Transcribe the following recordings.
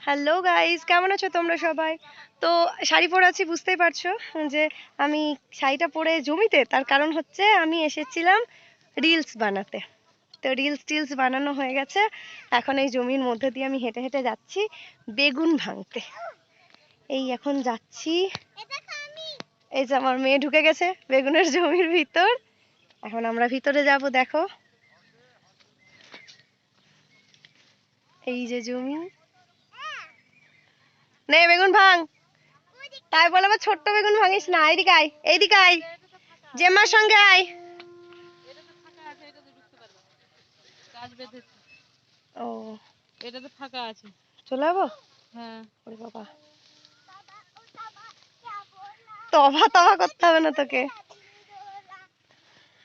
Hello guys, কেমন আছো তোমরা সবাই? তো শাড়ি পরে আছি, বুঝতেই পারছো যে আমি শাড়িটা পরে জমিতে। তার কারণ হচ্ছে আমি এসেছিলাম রিলস বানাতে। তো রিলস বানানো হয়ে গেছে। এখন এই জমির মধ্যে দিয়ে আমি হেঁটে হেঁটে যাচ্ছি বেগুন ভাঙতে। এই এখন যাচ্ছি। এই যে আমার মেয়ে ঢুকে গেছে বেগুনের জমির ভিতর। এখন আমরা ভিতরে যাব, দেখো এই যে জমি। নে বেগুন ভাঙ। তাই বলে আবার ছোট্ট বেগুন ভাঙিস না। এইদিকে আয়, এইদিকে আয়, জেম্মার সঙ্গে আয়। ও, এটাতে ফাঁকা আছে। চলে যাবো? হ্যাঁ। ওরে বাবা, তবা তবা করতে হবে না তোকে।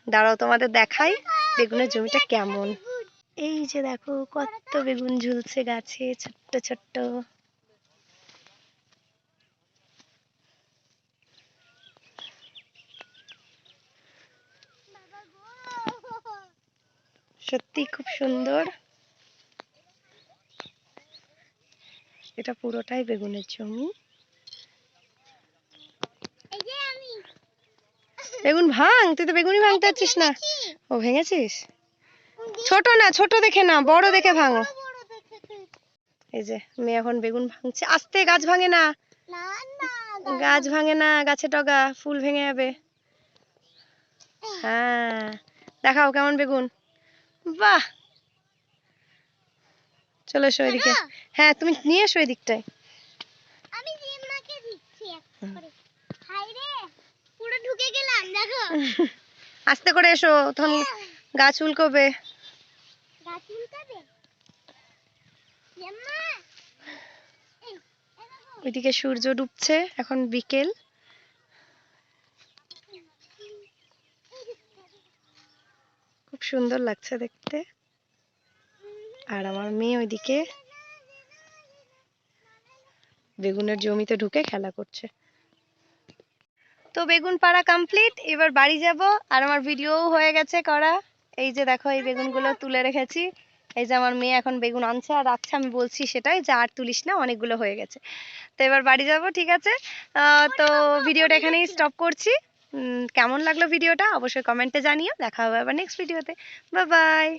দাঁড়াও তোমাদের দেখাই বেগুনের জমিটা কেমন। এই যে দেখো কত বেগুন ঝুলছে গাছে, ছোট্ট ছোট্ট। সত্যি খুব সুন্দর। এটা পুরোটাই বেগুনের জমি। বেগুন ভাঙ, তুই তো বেগুনই ভাঙতে পারছিস না। ও, ভেঙেছিস? ছোট না, ছোট দেখে না, বড় দেখে ভাঙো। এই যে মেয়ে এখন বেগুন ভাঙছে। আস্তে, গাছ ভাঙে না, গাছ ভাঙে না, গাছে ডগা, ফুল ভেঙে যাবে। হ্যাঁ, দেখাও কেমন বেগুন। বাহ, চলে এসো এদিকে। হ্যাঁ, তুমি নিয়ে এসো এদিকটায়। আমি জিম্মাকে দিচ্ছি করে। হাই রে, পুরো ঢুকে গেলাম দেখো। আস্তে করে এসো, তখন গাছ উল্কোবে। গাছ উল্কাবে জিম্মা। ওইদিকে সূর্য ডুবছে, এখন বিকেল। খুব সুন্দর লাগছে দেখতে। আর আমার মেয়ে ওইদিকে বেগুনের জমিতে ঢুকে খেলা করছে। তো বেগুন পাড়া কমপ্লিট, এবার বাড়ি যাব। আর আমার ভিডিও হয়ে গেছে করা। এই যে দেখো এই বেগুনগুলো তুলে রেখেছি। এই যে আমার মেয়ে এখন বেগুন আনছে আর রাখছে, আমি বলছি সেটাই যে আর তুলিস না, অনেকগুলো হয়ে গেছে। তো এবার বাড়ি যাব, ঠিক আছে। তো ভিডিওটা এখানেই স্টপ করছি। কেমন লাগলো ভিডিওটা অবশ্যই কমেন্টে জানিও। দেখা হবে আবার নেক্সট ভিডিওতে। Bye bye.